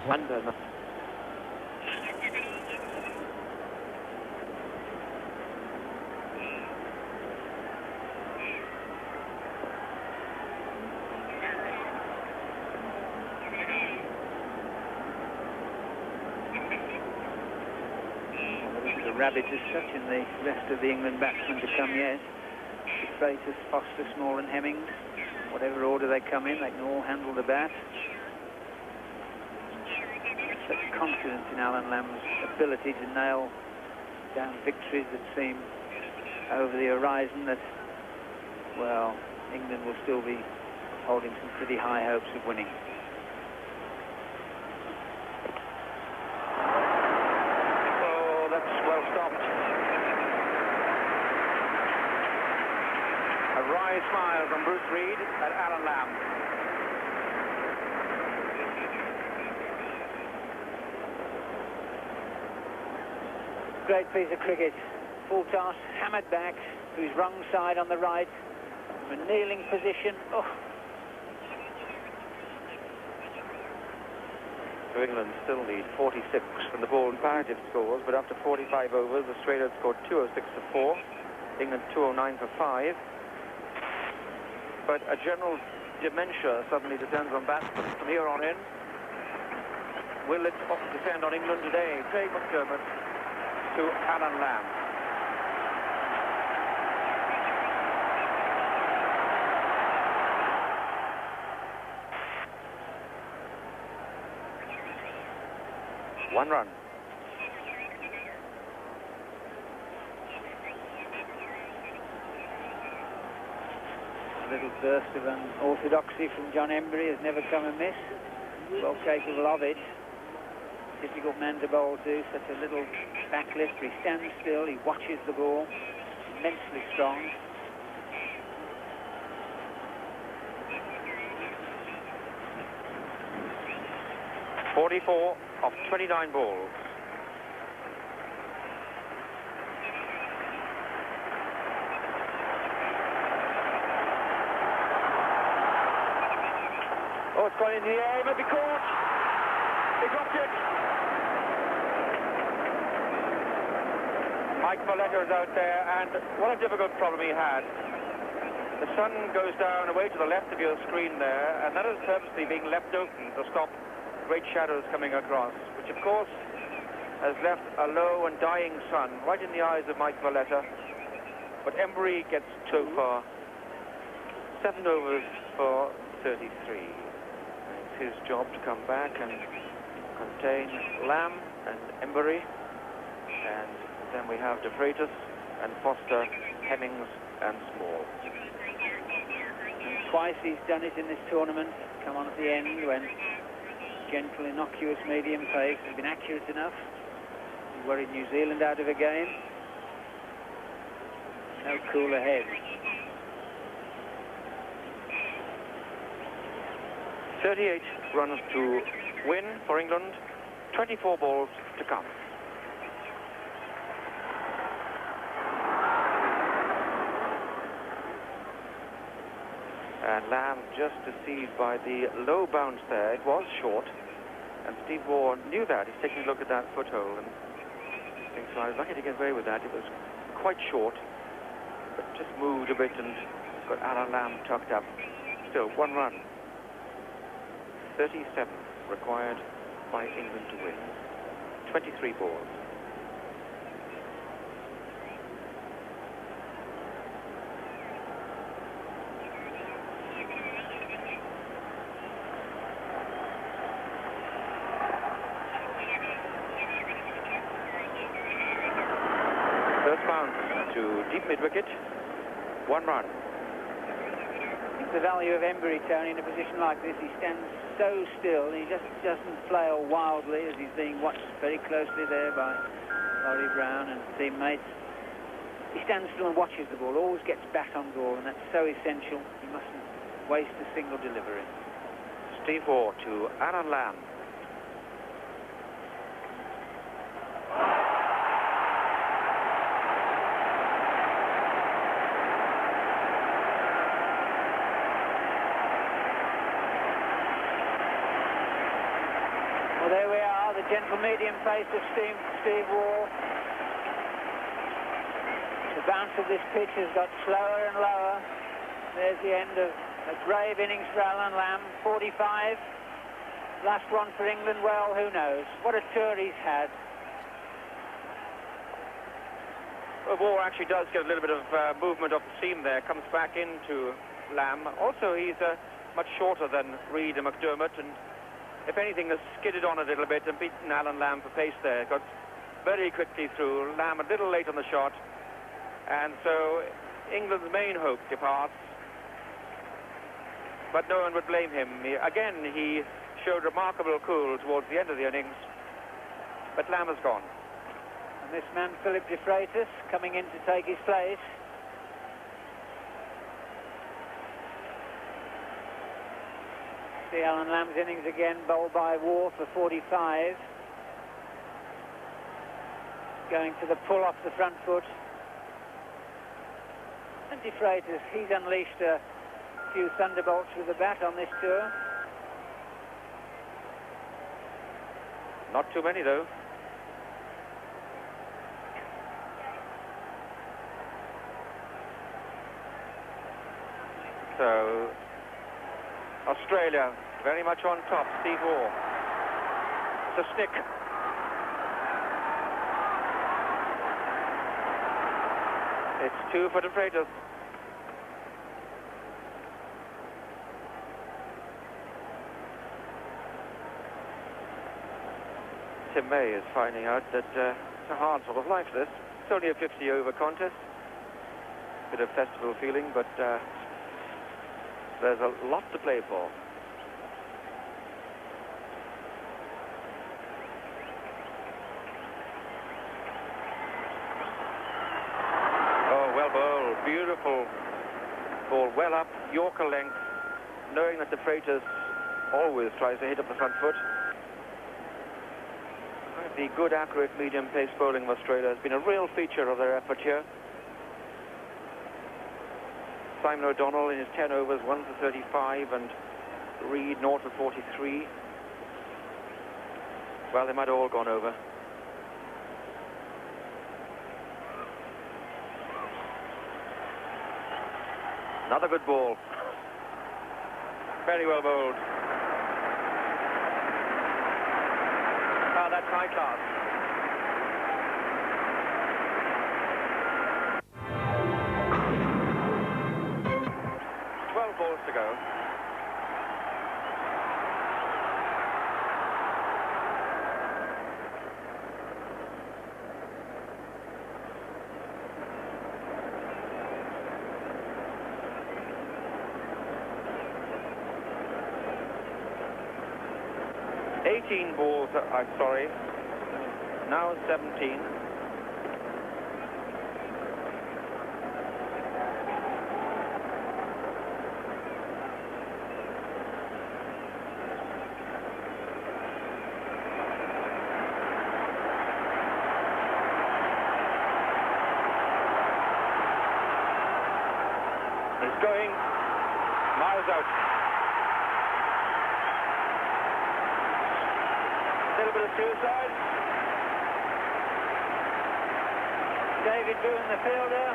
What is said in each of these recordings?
Under. Rabbit as such in the rest of the England batsmen to come yet. Freitas, Foster, Small and Hemmings. Whatever order they come in, they can all handle the bat. Such confidence in Alan Lamb's ability to nail down victories that seem over the horizon that, well, England will still be holding some pretty high hopes of winning. Smile from Bruce Reid at Alan Lamb. Great piece of cricket. Full toss, hammered back to his wrong side on the right. From a kneeling position. Oh. So England still need 46 from the ball comparative scores, but after 45 overs, Australia had scored 206 for 4, England 209 for 5. But a general dementia suddenly descends on batsmen from here on in. Will it descend on England today? Craig McDermott to Alan Lamb. One run. A little burst of unorthodoxy from John Emburey has never come amiss. Well capable of it. Difficult man to bowl to, such a little backlift. He stands still, he watches the ball. Immensely strong. .44 of 29 balls. Oh, it's gone in the air, it might be caught. He dropped it. Mike Valletta is out there, and what a difficult problem he had. The sun goes down away to the left of your screen there, and that is purposely being left open to stop great shadows coming across, which of course has left a low and dying sun right in the eyes of Mike Valletta. But Emburey gets so far. 7 overs for 33. His job to come back and contain Lamb and Emburey, and then we have De Freitas and Foster, Hemmings and Small. And twice he's done it in this tournament, come on at the end when gentle, innocuous medium pace has been accurate enough. He worried New Zealand out of a game. No cooler head. 38 runs to win for England, 24 balls to come. And Lamb just deceived by the low bounce there. It was short, and Steve Waugh knew that. He's taking a look at that foothole and thinks, well, I was lucky to get away with that. It was quite short, but just moved a bit and got Alan Lamb tucked up. Still, 1 run. 37 required by England to win. 23 balls. First bounce to deep mid-wicket. 1 run. The value of Emburey, Tony, in a position like this. He stands so still, he just doesn't flail wildly as he's being watched very closely there by Laurie Brown and teammates. He stands still and watches the ball, always gets back on ball, and that's so essential. He mustn't waste a single delivery. Steve Waugh to Alan Lamb. Well, there we are, the gentle medium pace of Steve Waugh. The bounce of this pitch has got slower and lower. There's the end of a brave innings for Alan Lamb, 45. Last one for England, well, who knows? What a tour he's had. Well, Waugh actually does get a little bit of movement off the seam there, comes back into Lamb. Also, he's much shorter than Reid and McDermott, and if anything, has skidded on a little bit and beaten Alan Lamb for pace there. Got very quickly through. Lamb a little late on the shot, and so England's main hope departs. But no one would blame him. Again, he showed remarkable cool towards the end of the innings, but Lamb has gone. And this man, Philip de Freitas, coming in to take his place. See Alan Lamb's innings again, bowled by Waugh for 45. Going to the pull off the front foot. And de Freitas, he's unleashed a few thunderbolts with the bat on this tour. Not too many, though. So, Australia very much on top. Steve Waugh. It's a snick. It's 2 for de Freitas. Tim May is finding out that it's a hard sort of life, this. It's only a 50-over contest. Bit of festival feeling, but there's a lot to play for. Oh, well bowled. Beautiful ball. Well up, Yorker length, knowing that de Freitas always tries to hit up the front foot. The good, accurate, medium-pace bowling of Australia has been a real feature of their effort here. Simon O'Donnell in his 10 overs, 1 for 35, and Reid, 0 for 43. Well, they might have all gone over. Another good ball. Very well bowled. Oh, that's high class. Balls to go. Balls, I'm sorry. Now 17. He's going miles out. A little bit of suicide. David Boone, the fielder.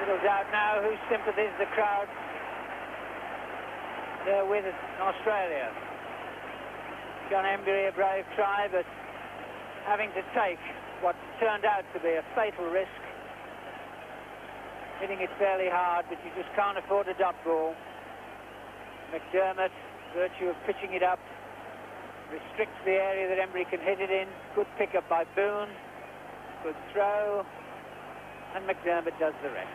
Little doubt now whose sympathies the crowd they're with in Australia. John Emburey, a brave try, but having to take what turned out to be a fatal risk. Hitting it fairly hard, but you just can't afford a dot ball. McDermott, virtue of pitching it up, restricts the area that Emburey can hit it in. Good pick-up by Boone. Good throw. And McDermott does the rest.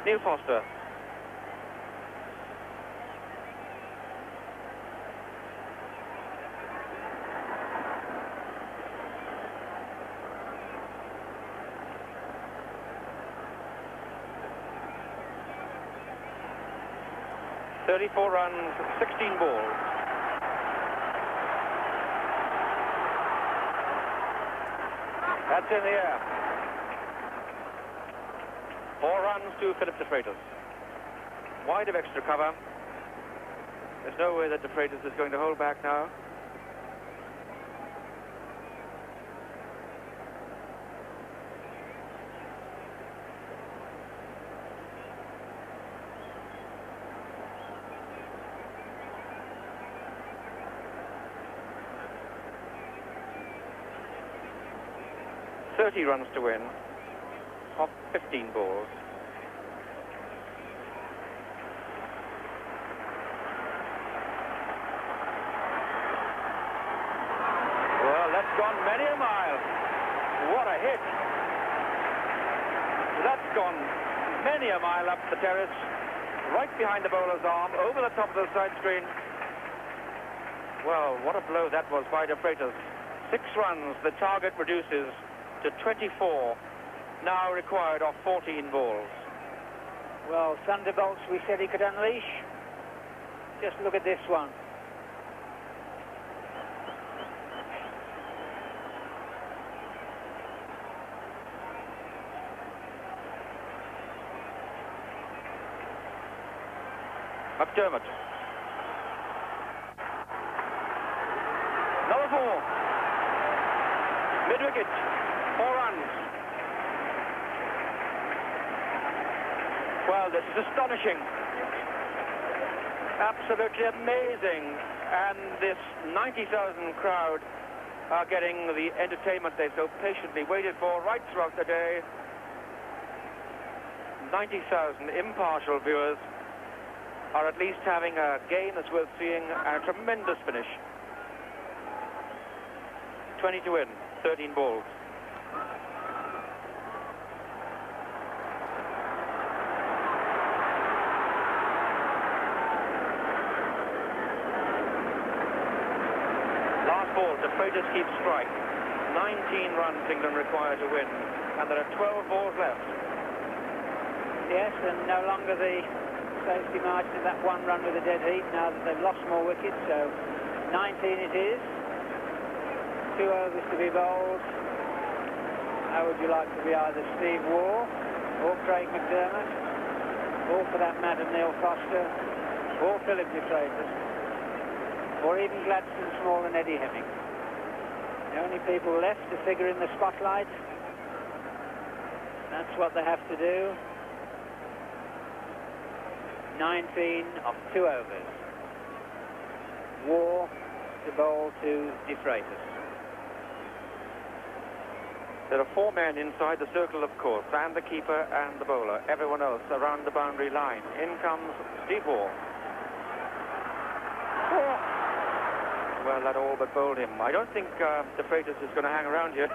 Neil Foster. 34 runs, 16 balls. That's in the air. 4 runs to Philip de Freitas. Wide of extra cover. There's no way that de Freitas is going to hold back now. Runs to win off 15 balls. Well, that's gone many a mile. What a hit. That's gone many a mile up the terrace, right behind the bowler's arm, over the top of the side screen. Well, what a blow that was by de Freitas. 6 runs, the target reduces to 24, now required off 14 balls. Well, thunderbolts we said he could unleash. Just look at this one. McDermott. Another 4. Mid-wicket. 4 runs. Well, this is astonishing. Absolutely amazing. And this 90,000 crowd are getting the entertainment they so patiently waited for right throughout the day. 90,000 impartial viewers are at least having a game that's worth seeing, and a tremendous finish. 20 to win, 13 balls. Last ball, de Freitas keeps strike. 19 runs England require to win, and there are 12 balls left. Yes, and no longer the safety margin of that 1 run with a dead heat now that they've lost more wickets, so 19 it is. 2 overs to be bowled. How would you like to be either Steve Waugh or Craig McDermott, or for that matter Neil Foster, or Philip de Freitas, or even Gladstone Small and Eddie Hemming? The only people left to figure in the spotlight. That's what they have to do. 19 of 2 overs. Waugh to bowl to de Freitas. There are 4 men inside the circle, of course, and the keeper and the bowler. Everyone else around the boundary line. In comes Steve Waugh. Oh. Well, that all but bowled him. I don't think de Freitas is going to hang around here.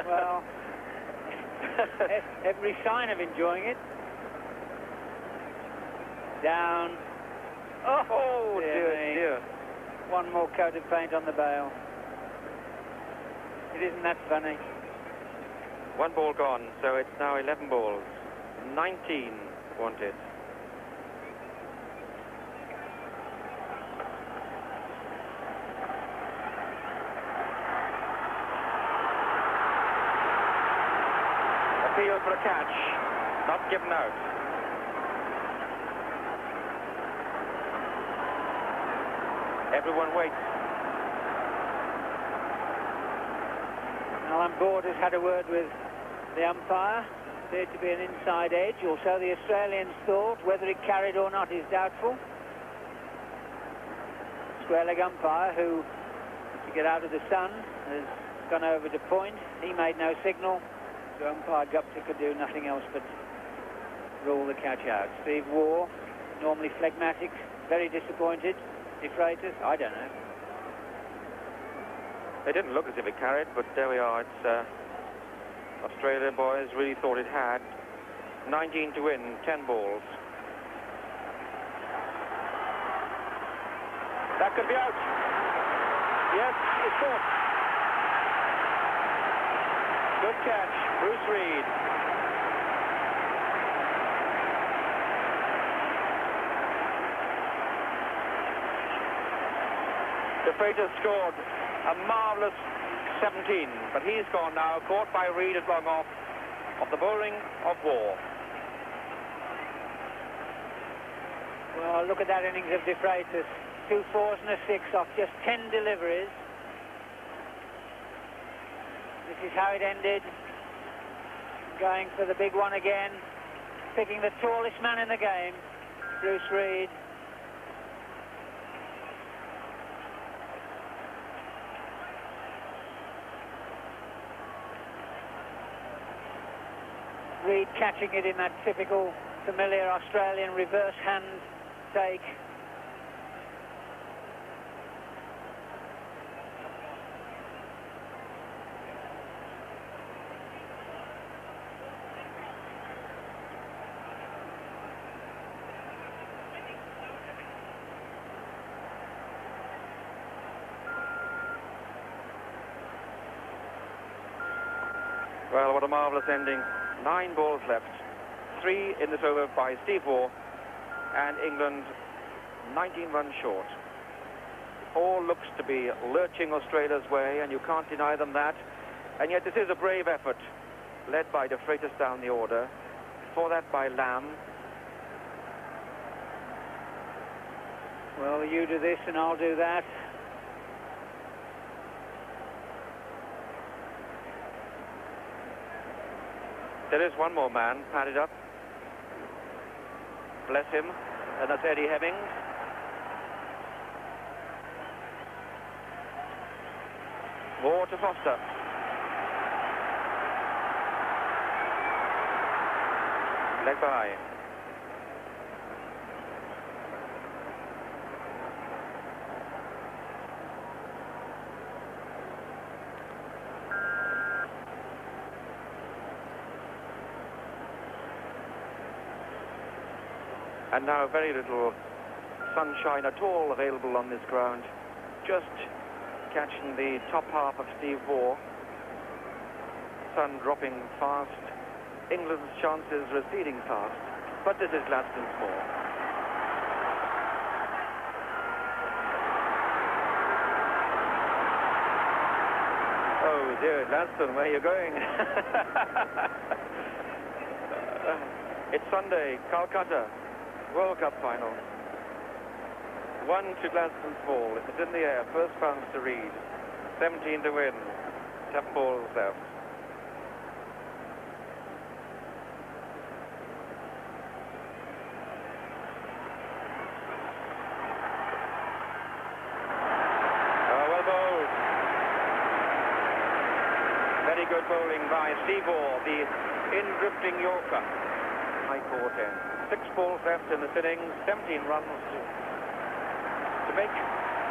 Well, every sign of enjoying it. Down. Oh, dear. 1 more coat of paint on the bail. It isn't that funny. 1 ball gone, so it's now 11 balls. 19 wanted. Appeal for a catch. Not given out. Everyone waits. Alan Board has had a word with the umpire. Appeared to be an inside edge, or so the Australians thought. Whether it carried or not is doubtful. Square leg umpire, who, to get out of the sun, has gone over to point. He made no signal. So umpire Gupta could do nothing else but rule the catch out. Steve Waugh, normally phlegmatic, very disappointed. De Freitas, I don't know. They didn't look as if it carried, but there we are. It's Australia boys really thought it had. 19 to win, 10 balls. That could be out. Yes, it's caught. Good catch, Bruce Reid. De Freitas scored a marvellous 17, but he's gone now, caught by Reid at long off the bowling of Waugh. Well, look at that innings of De Freitas. 2 4s and a 6 off just 10 deliveries. This is how it ended. Going for the big one again. Picking the tallest man in the game, Bruce Reid. Reid catching it in that typical, familiar Australian reverse hand take. Well, what a marvellous ending. 9 balls left. 3 in this over by Steve Waugh, and England 19 runs short. All looks to be lurching Australia's way, and you can't deny them that. And yet this is a brave effort, led by De Freitas down the order. For that by Lamb. Well, you do this and I'll do that. There is one more man padded up. Bless him. And that's Eddie Hemmings. Waugh to Foster. Leg by. And now very little sunshine at all available on this ground. Just catching the top half of Steve Waugh. Sun dropping fast. England's chances receding fast. But this is Gladstone Small. Oh dear, Gladstone, where are you going? It's Sunday, Calcutta. World Cup final. 1 to Gladstone's ball. It was in the air. First bounce to Reid. 17 to win. 7 balls left. Well bowled. Very good bowling by Steve Waugh, the in-drifting Yorker. High court end. 6 balls left in this innings, 17 runs to make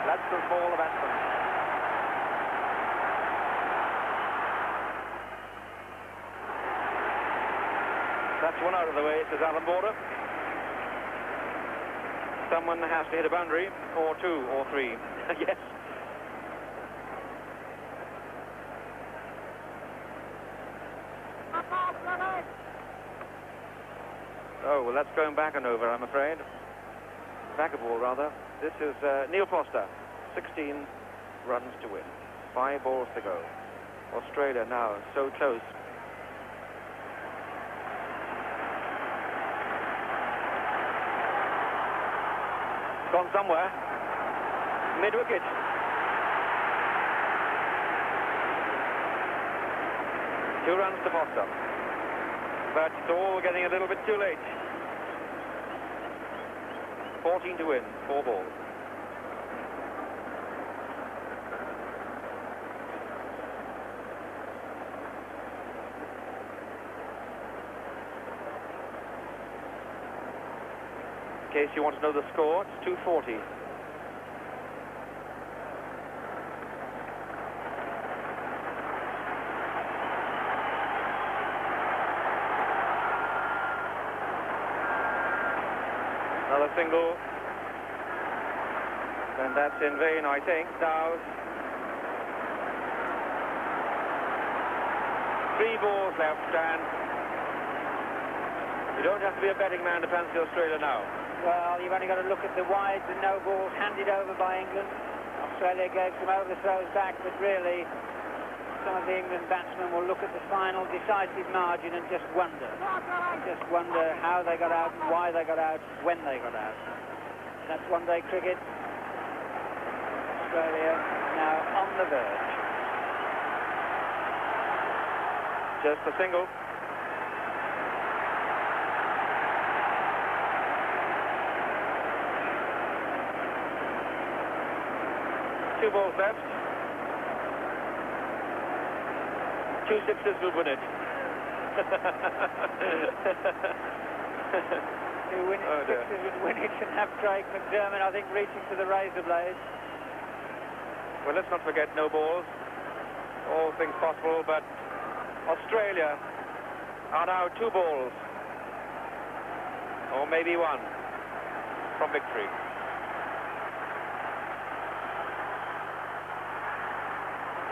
Gladstone Small the batsman. That's one out of the way, says Alan Border. Someone has to hit a boundary, or 2 or 3. Yes. Oh, well, that's going back and over, I'm afraid. Back a ball, rather. This is Neil Foster. 16 runs to win. 5 balls to go. Australia now so close. Gone somewhere. Mid-wicket. Two runs to Foster. But it's all getting a little bit too late. 14 to win, 4 balls. In case you want to know the score, it's 240. Another single, and that's in vain, I think. Now, 3 balls left, and you don't have to be a betting man to fancy Australia now. Well, you've only got to look at the wides and no balls handed over by England. Australia gave some overthrows back, but really some of the England batsmen will look at the final decisive margin and just wonder how they got out, why they got out, when they got out. That's one-day cricket. Australia now on the verge. Just a single. Two balls left. 2 sixes will win it. 2 sixes would win it and have Craig McDermott, I think, reaching for the razor blades. Well, let's not forget no balls. All things possible, but Australia are now 2 balls, or maybe 1, from victory.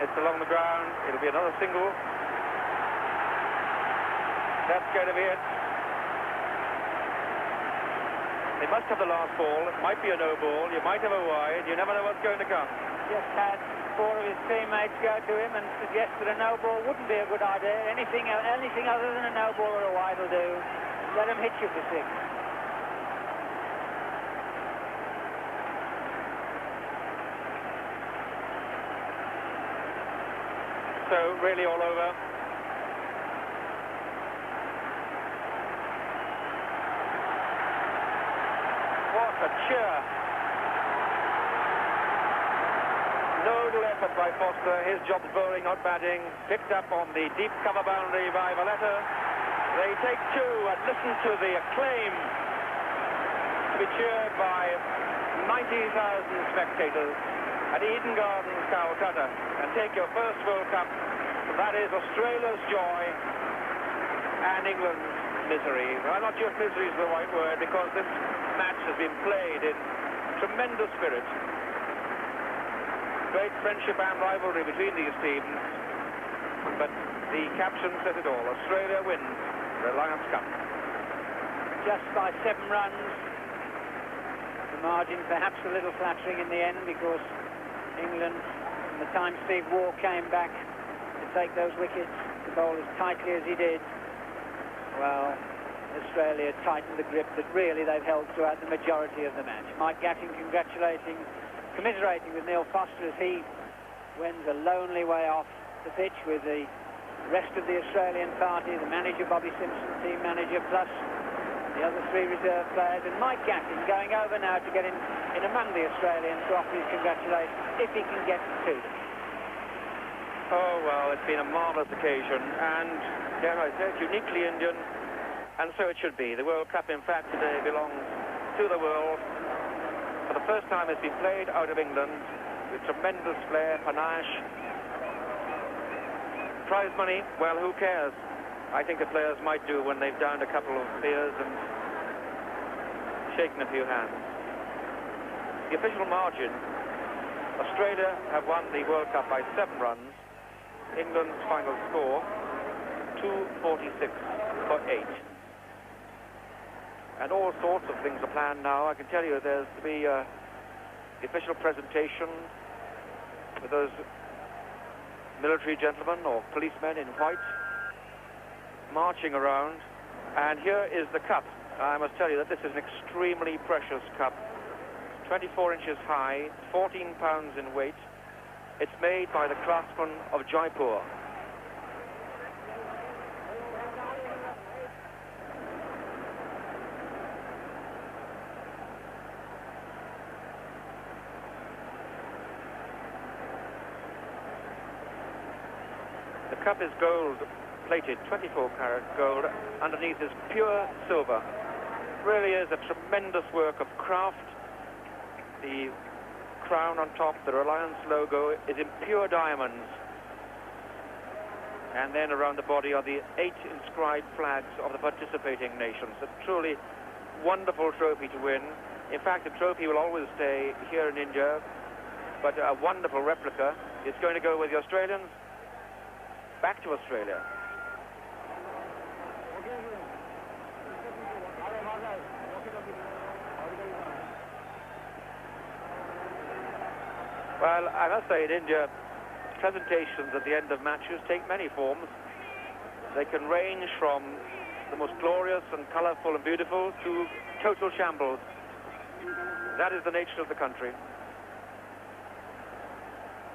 It's along the ground. It'll be another single. That's going to be it. They must have the last ball. It might be a no ball. You might have a wide. You never know what's going to come. Just had 4 of his teammates go to him and suggest that a no ball wouldn't be a good idea. Anything other than a no ball or a wide will do. Let him hit you for 6. So really all over. What a cheer. Notable effort by Foster. His job's bowling, not batting. Picked up on the deep cover boundary by Valletta. They take 2 and listen to the acclaim to be cheered by 90,000 spectators at Eden Gardens, Calcutta, and take your first World Cup. That is Australia's joy and England's misery. Well, not just misery is the right word, because this match has been played in tremendous spirit. Great friendship and rivalry between these teams, but the caption said it all. Australia wins the Lions Cup. Just by 7 runs. The margin perhaps a little flattering in the end, because England, from the time Steve Waugh came back to take those wickets, to bowl as tightly as he did, well, Australia tightened the grip that really they've held throughout the majority of the match. Mike Gatting commiserating with Neil Foster as he wends a lonely way off the pitch with the rest of the Australian party, the manager Bobby Simpson, team manager, plus the other 3 reserve players, and Mike Gatting going over now to get in among the Australians to offer his congratulations, if he can get to them. Oh, well, it's been a marvellous occasion, and, dare I say, it's uniquely Indian, and so it should be. The World Cup, in fact, today belongs to the world. For the first time, it's been played out of England with tremendous flair, panache. Prize money, well, who cares? I think the players might do when they've downed a couple of beers and shaken a few hands. The official margin, Australia have won the World Cup by 7 runs. England's final score, 246 for 8. And all sorts of things are planned now. I can tell you there's to be the official presentation with those military gentlemen or policemen in white marching around. And here is the cup. I must tell you that this is an extremely precious cup. 24 inches high, 14 pounds in weight. It's made by the craftsmen of Jaipur. The cup is gold plated, 24-carat gold. Underneath is pure silver. Really is a tremendous work of craft. The crown on top, the Reliance logo, is in pure diamonds. And then around the body are the 8 inscribed flags of the participating nations. A truly wonderful trophy to win. In fact, the trophy will always stay here in India, but a wonderful replica is going to go with the Australians back to Australia. Well, I must say in India, presentations at the end of matches take many forms. They can range from the most glorious and colourful and beautiful to total shambles. That is the nature of the country.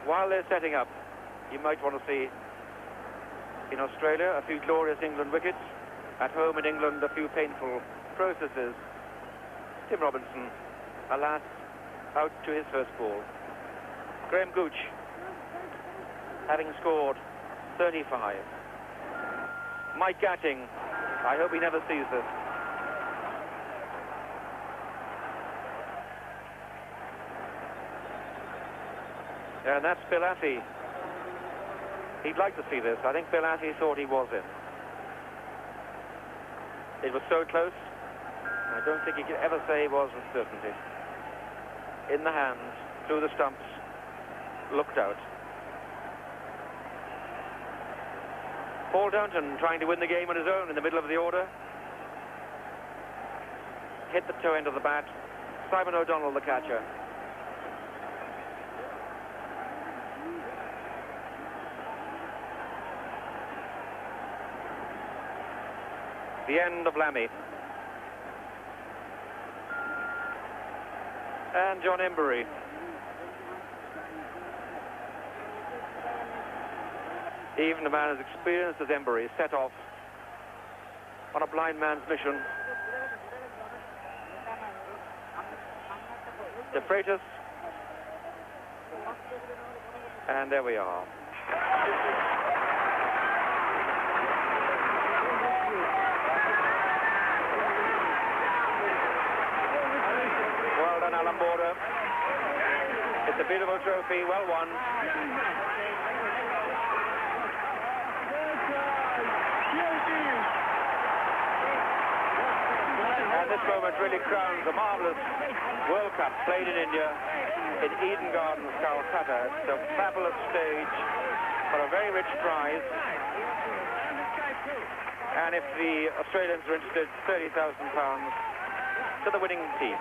While they're setting up, you might want to see in Australia a few glorious England wickets. At home in England, a few painful processes. Tim Robinson, alas, out to his first ball. Graham Gooch, having scored 35. Mike Gatting, I hope he never sees this. And that's Bill Affy. He'd like to see this. I think Bill Affy thought he was in. It was so close, I don't think he could ever say he was with certainty. In the hands, through the stumps, looked out. Paul Downton trying to win the game on his own in the middle of the order. Hit the toe end of the bat. Simon O'Donnell, the catcher. The end of Lammy. And John Embury. Even a man as experienced as Embury set off on a blind man's mission. De Freitas. And there we are. Well done, Alan Border. It's a beautiful trophy, well won. And this moment really crowns a marvellous World Cup played in India, in Eden Gardens, Calcutta. It's a fabulous stage for a very rich prize. And if the Australians are interested, £30,000 to the winning team.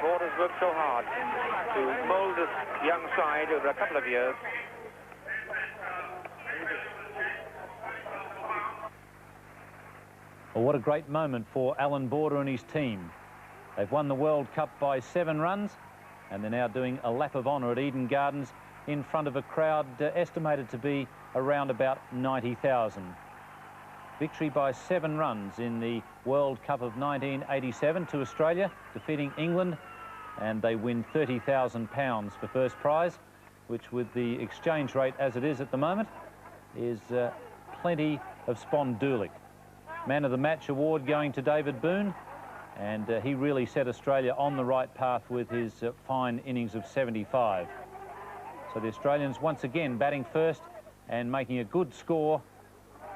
Borders worked so hard to mould this young side over a couple of years. Well, what a great moment for Alan Border and his team. They've won the World Cup by 7 runs, and they're now doing a lap of honour at Eden Gardens in front of a crowd estimated to be around about 90,000. Victory by 7 runs in the World Cup of 1987 to Australia, defeating England, and they win £30,000 for first prize, which with the exchange rate as it is at the moment is plenty of spondulic. Man of the Match award going to David Boone, and he really set Australia on the right path with his fine innings of 75. So the Australians once again batting first and making a good score,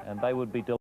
and they would be delighted.